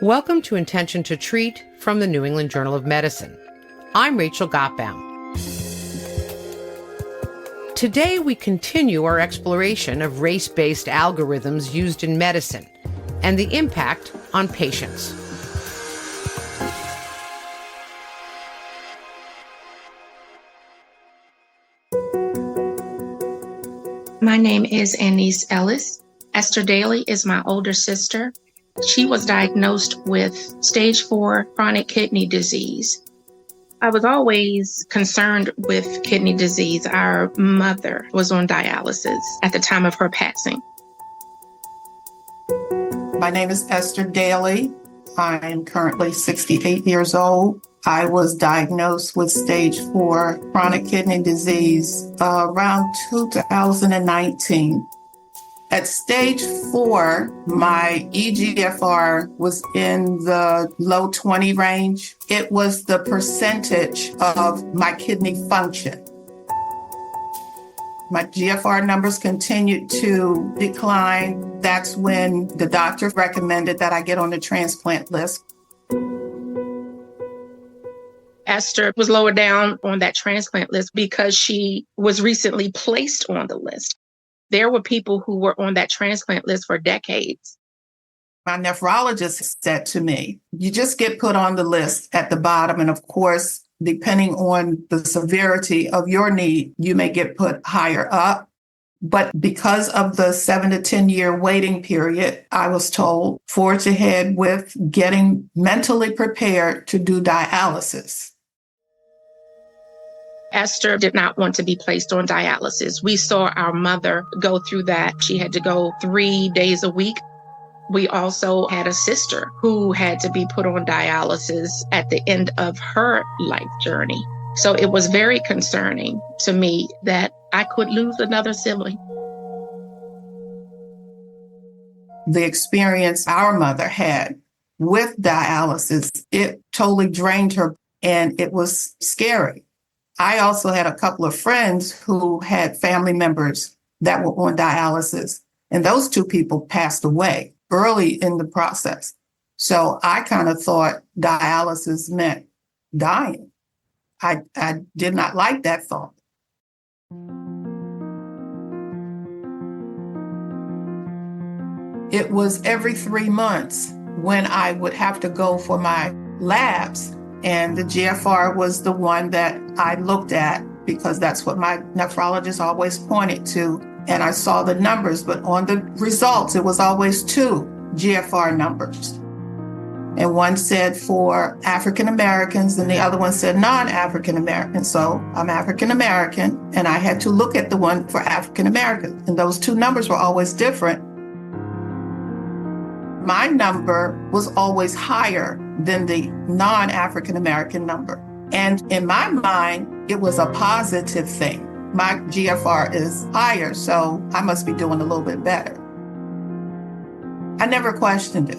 Welcome to Intention to Treat from the New England Journal of Medicine. I'm Rachel Gottbaum. Today we continue our exploration of race-based algorithms used in medicine and the impact on patients. My name is Anise Ellis. Esther Daly is my older sister. She was diagnosed with stage 4 chronic kidney disease. I was always concerned with kidney disease. Our mother was on dialysis at the time of her passing. My name is Esther Daly. I am currently 68 years old. I was diagnosed with stage 4 chronic kidney disease around 2019. At stage 4, my eGFR was in the low 20 range. It was the percentage of my kidney function. My GFR numbers continued to decline. That's when the doctor recommended that I get on the transplant list. Esther was lower down on that transplant list because she was recently placed on the list. There were people who were on that transplant list for decades. My nephrologist said to me, you just get put on the list at the bottom. And of course, depending on the severity of your need, you may get put higher up. But because of the 7 to 10 year waiting period, I was told forge ahead with getting mentally prepared to do dialysis. Esther did not want to be placed on dialysis. We saw our mother go through that. She had to go 3 days a week. We also had a sister who had to be put on dialysis at the end of her life journey. So it was very concerning to me that I could lose another sibling. The experience our mother had with dialysis, it totally drained her, and it was scary. I also had a couple of friends who had family members that were on dialysis, and those two people passed away early in the process. So I kind of thought dialysis meant dying. I did not like that thought. It was every 3 months when I would have to go for my labs. And the GFR was the one that I looked at because that's what my nephrologist always pointed to. And I saw the numbers, but on the results, it was always 2 GFR numbers. And one said for African Americans and the other one said non-African Americans. So I'm African American and I had to look at the one for African Americans. And those 2 numbers were always different. My number was always higher than the non-African American number. And in my mind, it was a positive thing. My GFR is higher, so I must be doing a little bit better. I never questioned it.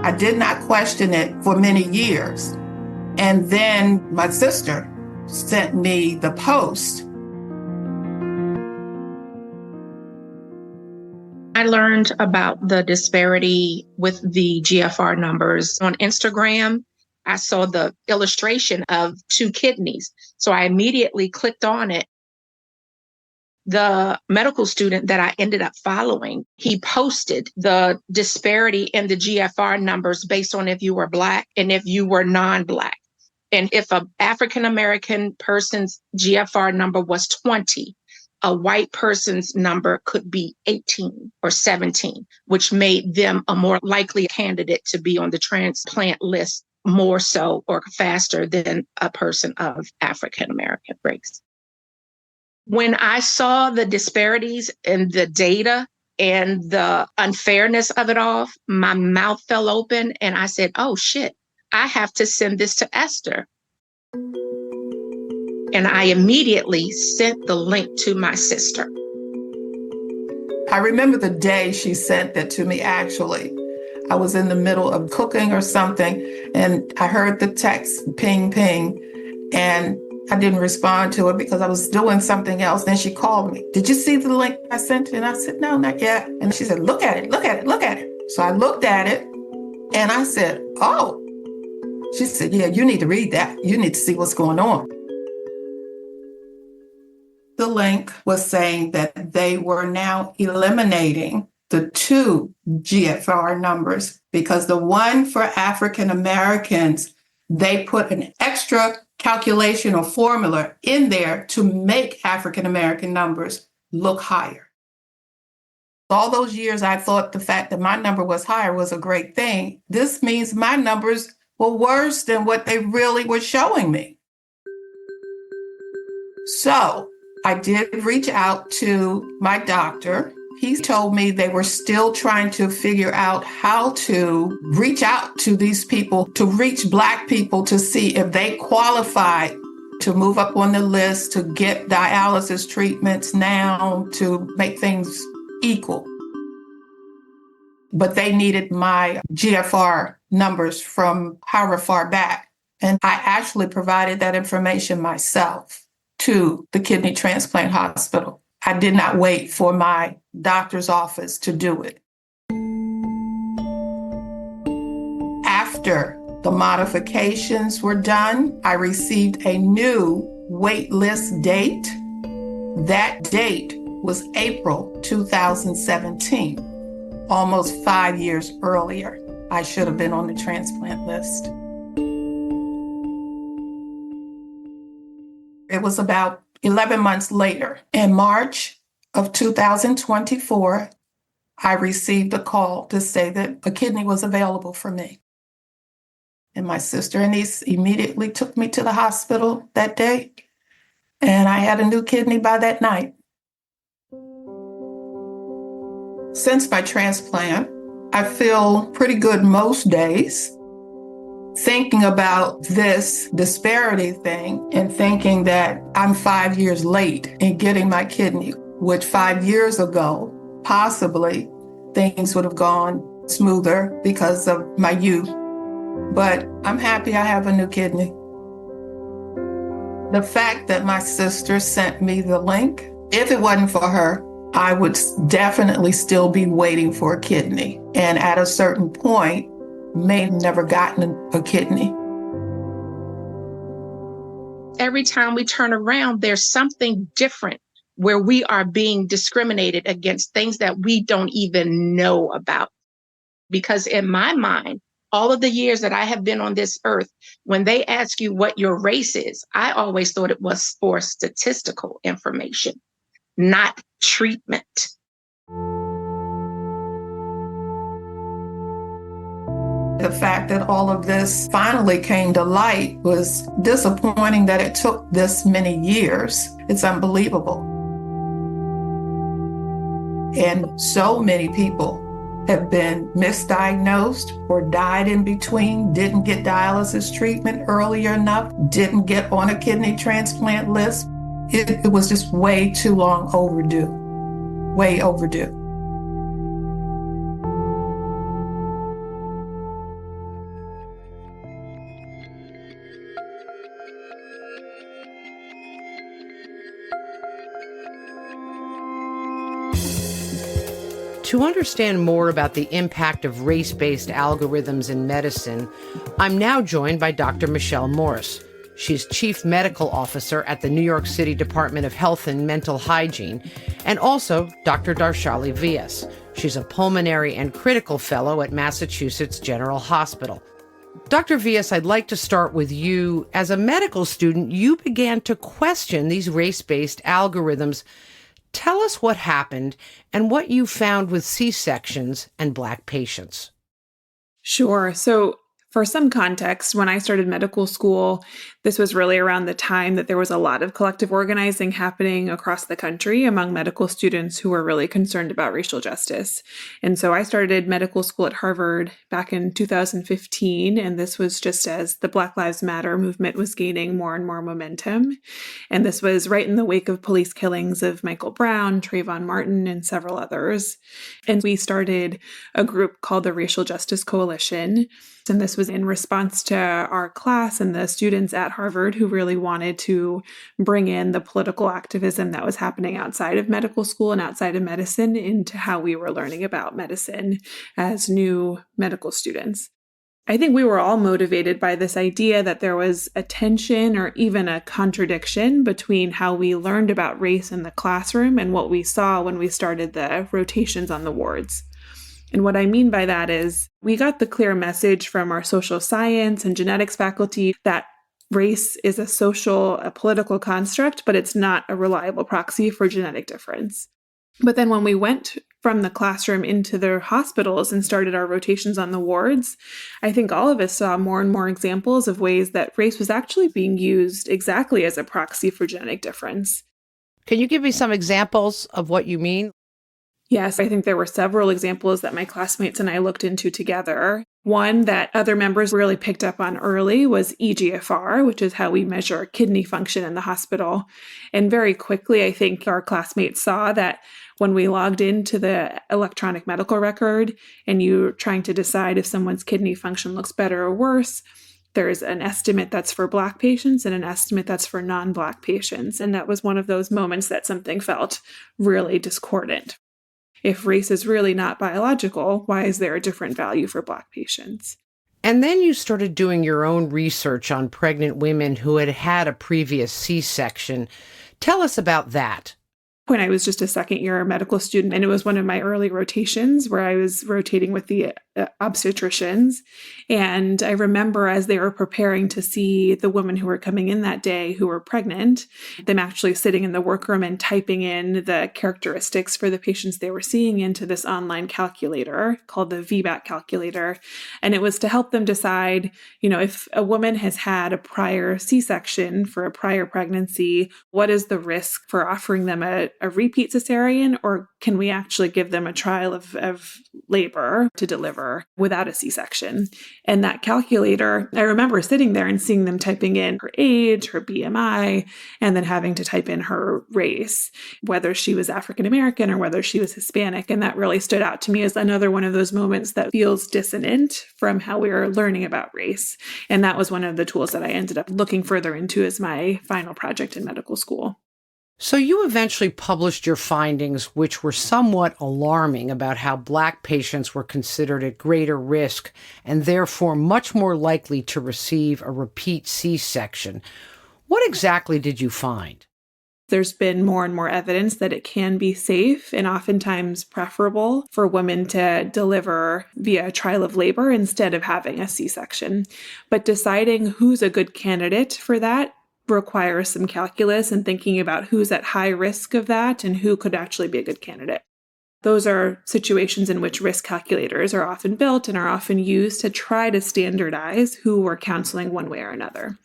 I did not question it for many years. And then my sister sent me the post. I learned about the disparity with the GFR numbers on Instagram. I saw the illustration of 2 kidneys. So I immediately clicked on it. The medical student that I ended up following, he posted the disparity in the GFR numbers based on if you were Black and if you were non-Black. And if an African-American person's GFR number was 20, a white person's number could be 18 or 17, which made them a more likely candidate to be on the transplant list more so or faster than a person of African-American race. When I saw the disparities in the data and the unfairness of it all, my mouth fell open and I said, oh shit, I have to send this to Esther. And I immediately sent the link to my sister. I remember the day she sent that to me, actually. I was in the middle of cooking or something, and I heard the text ping, ping, and I didn't respond to it because I was doing something else. Then she called me. Did you see the link I sent you? And I said, no, not yet. And she said, look at it, look at it, look at it. So I looked at it. And I said, oh. She said, yeah, you need to read that. You need to see what's going on. The link was saying that they were now eliminating the two GFR numbers because the one for African Americans, they put an extra calculation or formula in there to make African American numbers look higher. All those years, I thought the fact that my number was higher was a great thing. This means my numbers were worse than what they really were showing me. So I did reach out to my doctor. He told me they were still trying to figure out how to reach out to these people, to reach Black people to see if they qualify to move up on the list, to get dialysis treatments now, to make things equal. But they needed my GFR numbers from however far back. And I actually provided that information myself to the kidney transplant hospital. I did not wait for my doctor's office to do it. After the modifications were done, I received a new wait list date. That date was April 2017, almost 5 years earlier. I should have been on the transplant list. It was about 11 months later, in March of 2024, I received a call to say that a kidney was available for me. And my sister and niece immediately took me to the hospital that day, and I had a new kidney by that night. Since my transplant, I feel pretty good most days. Thinking about this disparity thing and thinking that I'm 5 years late in getting my kidney, which 5 years ago, possibly things would have gone smoother because of my youth. But I'm happy I have a new kidney. The fact that my sister sent me the link, if it wasn't for her, I would definitely still be waiting for a kidney. And at a certain point, may have never gotten a kidney. Every time we turn around, there's something different where we are being discriminated against, things that we don't even know about. Because in my mind, all of the years that I have been on this earth, when they ask you what your race is, I always thought it was for statistical information, not treatment. The fact that all of this finally came to light was disappointing that it took this many years. It's unbelievable. And so many people have been misdiagnosed or died in between, didn't get dialysis treatment earlier enough, didn't get on a kidney transplant list. It was just way too long overdue, way overdue. To understand more about the impact of race-based algorithms in medicine, I'm now joined by Dr. Michelle Morris. She's Chief Medical Officer at the New York City Department of Health and Mental Hygiene, and also Dr. Darshali Vyas. She's a pulmonary and critical fellow at Massachusetts General Hospital. Dr. Vyas, I'd like to start with you. As a medical student, you began to question these race-based algorithms. Tell us what happened and what you found with C-sections and Black patients. Sure. So for some context, when I started medical school, this was really around the time that there was a lot of collective organizing happening across the country among medical students who were really concerned about racial justice. And so I started medical school at Harvard back in 2015, and this was just as the Black Lives Matter movement was gaining more and more momentum. And this was right in the wake of police killings of Michael Brown, Trayvon Martin, and several others. And we started a group called the Racial Justice Coalition. And this was in response to our class and the students at Harvard who really wanted to bring in the political activism that was happening outside of medical school and outside of medicine into how we were learning about medicine as new medical students. I think we were all motivated by this idea that there was a tension or even a contradiction between how we learned about race in the classroom and what we saw when we started the rotations on the wards. And what I mean by that is we got the clear message from our social science and genetics faculty that race is a social, a political construct, but it's not a reliable proxy for genetic difference. But then when we went from the classroom into the hospitals and started our rotations on the wards, I think all of us saw more and more examples of ways that race was actually being used exactly as a proxy for genetic difference. Can you give me some examples of what you mean? Yes, I think there were several examples that my classmates and I looked into together. One that other members really picked up on early was eGFR, which is how we measure kidney function in the hospital. And very quickly, I think our classmates saw that when we logged into the electronic medical record and you're trying to decide if someone's kidney function looks better or worse, there's an estimate that's for Black patients and an estimate that's for non-Black patients. And that was one of those moments that something felt really discordant. If race is really not biological, why is there a different value for Black patients? And then you started doing your own research on pregnant women who had had a previous C-section. Tell us about that. When I was just a second-year medical student, and it was one of my early rotations where I was rotating with the obstetricians. And I remember as they were preparing to see the women who were coming in that day who were pregnant, them actually sitting in the workroom and typing in the characteristics for the patients they were seeing into this online calculator called the VBAC calculator. And it was to help them decide, if a woman has had a prior C-section for a prior pregnancy, what is the risk for offering them a repeat cesarean, or can we actually give them a trial of labor to deliver without a C-section? And that calculator, I remember sitting there and seeing them typing in her age, her BMI, and then having to type in her race, whether she was African American or whether she was Hispanic. And that really stood out to me as another one of those moments that feels dissonant from how we were learning about race. And that was one of the tools that I ended up looking further into as my final project in medical school. So you eventually published your findings, which were somewhat alarming, about how Black patients were considered at greater risk and therefore much more likely to receive a repeat C-section. What exactly did you find? There's been more and more evidence that it can be safe and oftentimes preferable for women to deliver via a trial of labor instead of having a C-section. But deciding who's a good candidate for that requires some calculus and thinking about who's at high risk of that and who could actually be a good candidate. Those are situations in which risk calculators are often built and are often used to try to standardize who we're counseling one way or another.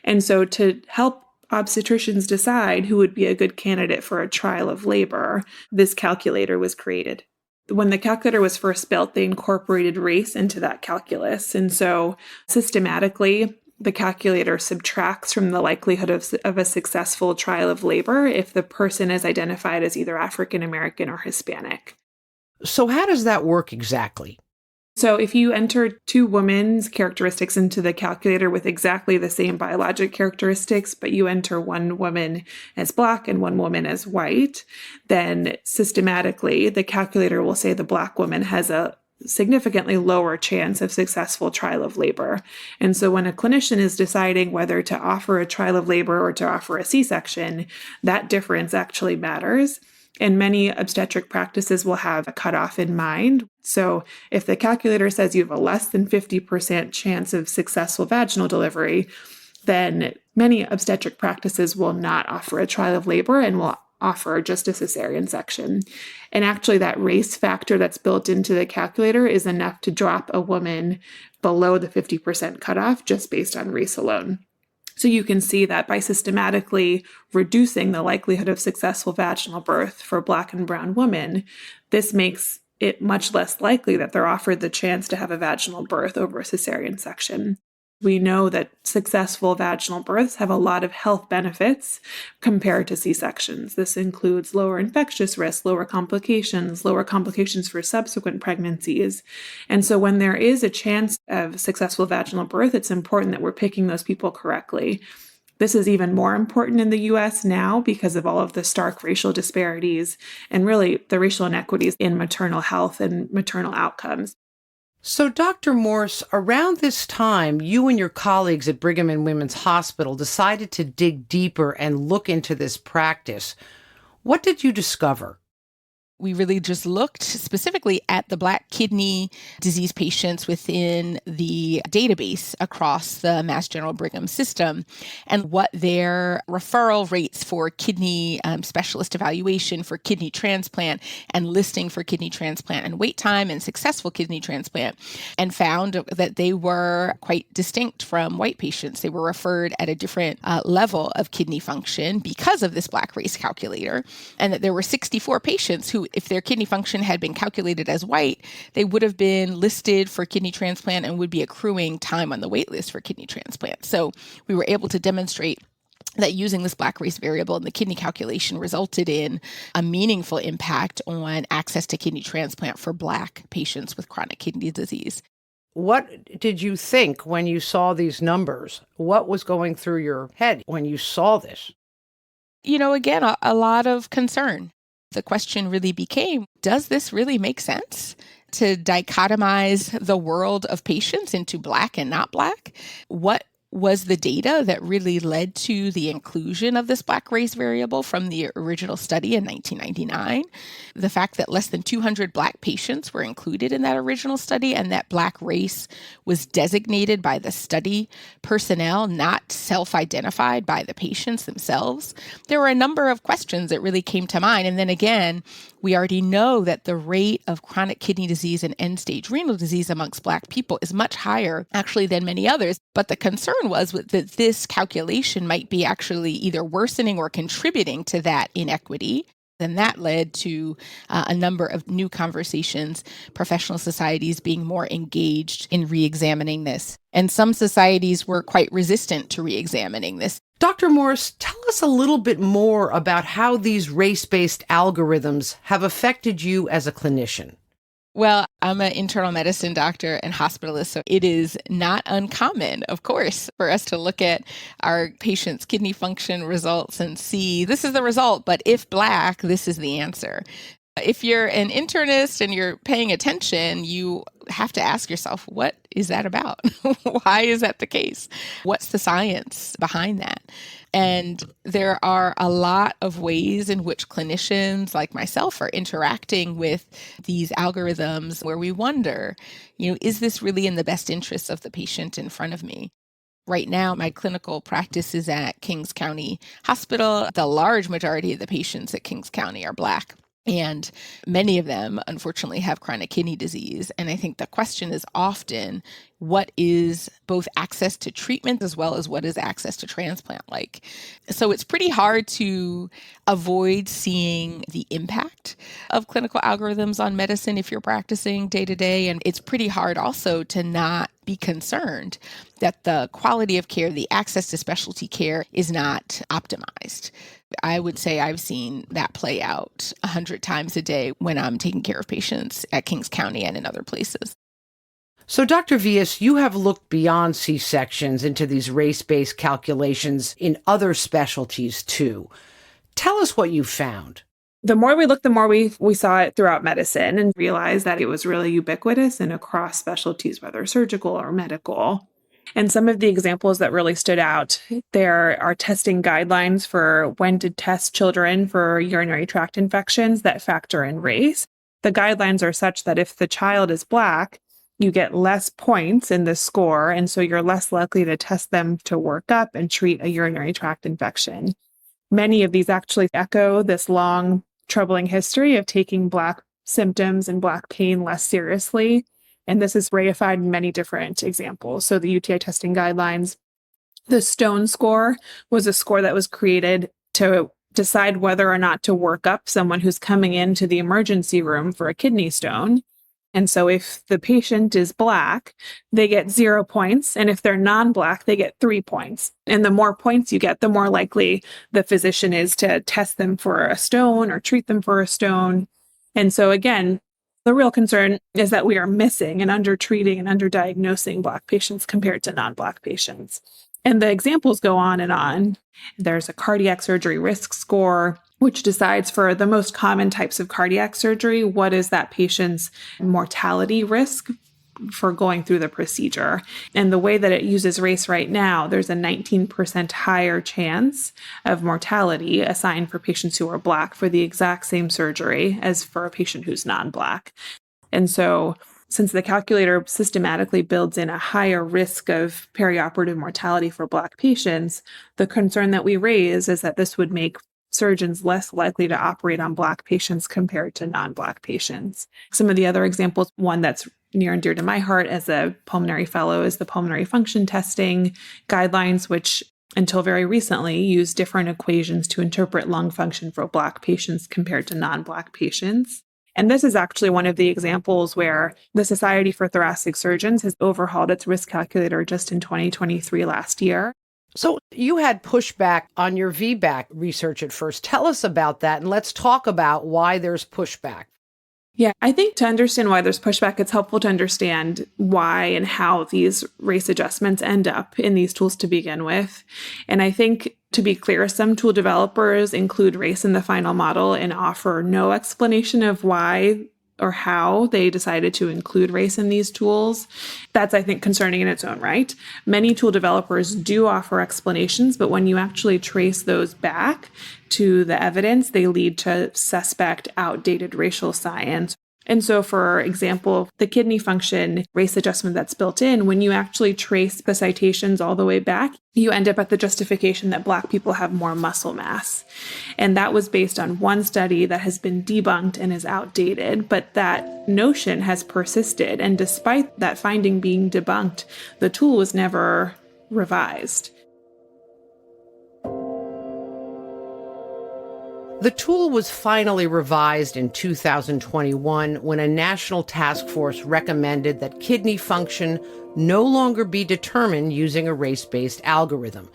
And so to help obstetricians decide who would be a good candidate for a trial of labor, this calculator was created. When the calculator was first built, they incorporated race into that calculus. And so systematically, the calculator subtracts from the likelihood of a successful trial of labor if the person is identified as either African American or Hispanic. So how does that work exactly? So if you enter two women's characteristics into the calculator with exactly the same biologic characteristics, but you enter one woman as Black and one woman as white, then systematically the calculator will say the Black woman has a significantly lower chance of successful trial of labor. And so when a clinician is deciding whether to offer a trial of labor or to offer a C-section, that difference actually matters. And many obstetric practices will have a cutoff in mind. So if the calculator says you have a less than 50% chance of successful vaginal delivery, then many obstetric practices will not offer a trial of labor and will offer just a cesarean section. And actually that race factor that's built into the calculator is enough to drop a woman below the 50% cutoff just based on race alone. So you can see that by systematically reducing the likelihood of successful vaginal birth for Black and brown women, this makes it much less likely that they're offered the chance to have a vaginal birth over a cesarean section. We know that successful vaginal births have a lot of health benefits compared to C-sections. This includes lower infectious risk, lower complications for subsequent pregnancies. And so when there is a chance of successful vaginal birth, it's important that we're picking those people correctly. This is even more important in the U.S. now because of all of the stark racial disparities and really the racial inequities in maternal health and maternal outcomes. So, Dr. Morse, around this time, you and your colleagues at Brigham and Women's Hospital decided to dig deeper and look into this practice. What did you discover? We really just looked specifically at the Black kidney disease patients within the database across the Mass General Brigham system and what their referral rates for kidney specialist evaluation for kidney transplant and listing for kidney transplant and wait time and successful kidney transplant, and found that they were quite distinct from white patients. They were referred at a different level of kidney function because of this Black race calculator, and that there were 64 patients who, if their kidney function had been calculated as white, they would have been listed for kidney transplant and would be accruing time on the wait list for kidney transplant. So we were able to demonstrate that using this Black race variable in the kidney calculation resulted in a meaningful impact on access to kidney transplant for Black patients with chronic kidney disease. What did you think when you saw these numbers? What was going through your head when you saw this? Again, a lot of concern. The question really became, does this really make sense to dichotomize the world of patients into Black and not Black? What was the data that really led to the inclusion of this Black race variable from the original study in 1999? The fact that less than 200 Black patients were included in that original study and that Black race was designated by the study personnel, not self-identified by the patients themselves. There were a number of questions that really came to mind. And then again, we already know that the rate of chronic kidney disease and end-stage renal disease amongst Black people is much higher, actually, than many others. But the concern was that this calculation might be actually either worsening or contributing to that inequity. And that led to a number of new conversations, professional societies being more engaged in re-examining this. And some societies were quite resistant to re-examining this. Dr. Morse, tell us a little bit more about how these race-based algorithms have affected you as a clinician. Well, I'm an internal medicine doctor and hospitalist, so it is not uncommon, of course, for us to look at our patients' kidney function results and see this is the result, but if Black, this is the answer. If you're an internist and you're paying attention, you have to ask yourself, what is that about? Why is that the case? What's the science behind that? And there are a lot of ways in which clinicians like myself are interacting with these algorithms where we wonder, is this really in the best interest of the patient in front of me? Right now, my clinical practice is at Kings County Hospital. The large majority of the patients at Kings County are Black. And many of them, unfortunately, have chronic kidney disease. And I think the question is often, what is both access to treatment as well as what is access to transplant like? So it's pretty hard to avoid seeing the impact of clinical algorithms on medicine if you're practicing day to day. And it's pretty hard also to not be concerned that the quality of care, the access to specialty care is not optimized. I would say I've seen that play out 100 times a day when I'm taking care of patients at Kings County and in other places. So, Dr. Vias, you have looked beyond C-sections into these race-based calculations in other specialties too. Tell us what you found. The more we looked, the more we saw it throughout medicine and realized that it was really ubiquitous and across specialties, whether surgical or medical. And some of the examples that really stood out, there are testing guidelines for when to test children for urinary tract infections that factor in race. The guidelines are such that if the child is Black, you get less points in the score, and so you're less likely to test them to work up and treat a urinary tract infection. Many of these actually echo this long, troubling history of taking Black symptoms and Black pain less seriously. And this is reified in many different examples. So the UTI testing guidelines, the STONE score was a score that was created to decide whether or not to work up someone who's coming into the emergency room for a kidney stone. And so if the patient is Black, they get 0 points. And if they're non-Black, they get 3 points. And the more points you get, the more likely the physician is to test them for a stone or treat them for a stone. And so again, the real concern is that we are missing and undertreating and underdiagnosing Black patients compared to non-Black patients. And the examples go on and on. There's a cardiac surgery risk score, which decides for the most common types of cardiac surgery, what is that patient's mortality risk for going through the procedure. And the way that it uses race right now, there's a 19% higher chance of mortality assigned for patients who are Black for the exact same surgery as for a patient who's non-Black. And so since the calculator systematically builds in a higher risk of perioperative mortality for Black patients, the concern that we raise is that this would make surgeons less likely to operate on Black patients compared to non-Black patients. Some of the other examples, one that's near and dear to my heart as a pulmonary fellow, is the pulmonary function testing guidelines, which until very recently used different equations to interpret lung function for Black patients compared to non-Black patients. And this is actually one of the examples where the Society for Thoracic Surgeons has overhauled its risk calculator just in 2023 last year. So you had pushback on your VBAC research at first. Tell us about that, and let's talk about why there's pushback. Yeah, I think to understand why there's pushback, it's helpful to understand why and how these race adjustments end up in these tools to begin with. And I think, to be clear, some tool developers include race in the final model and offer no explanation of why or how they decided to include race in these tools. That's, I think, concerning in its own right. Many tool developers do offer explanations, but when you actually trace those back to the evidence, they lead to suspect, outdated racial science. And so, for example, the kidney function race adjustment that's built in, when you actually trace the citations all the way back, you end up at the justification that Black people have more muscle mass. And that was based on one study that has been debunked and is outdated, but that notion has persisted. And despite that finding being debunked, the tool was never revised. The tool was finally revised in 2021 when a national task force recommended that kidney function no longer be determined using a race-based algorithm.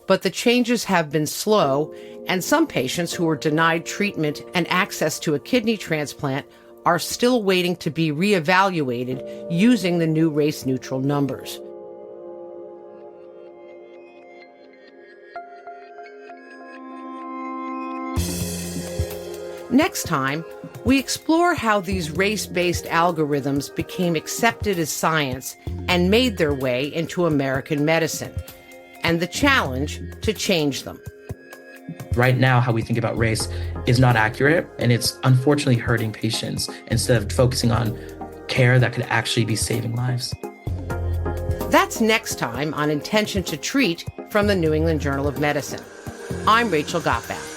But the changes have been slow, and some patients who were denied treatment and access to a kidney transplant are still waiting to be reevaluated using the new race-neutral numbers. Next time, we explore how these race-based algorithms became accepted as science and made their way into American medicine, and the challenge to change them. Right now, how we think about race is not accurate, and it's unfortunately hurting patients instead of focusing on care that could actually be saving lives. That's next time on Intention to Treat from the New England Journal of Medicine. I'm Rachel Gottbach.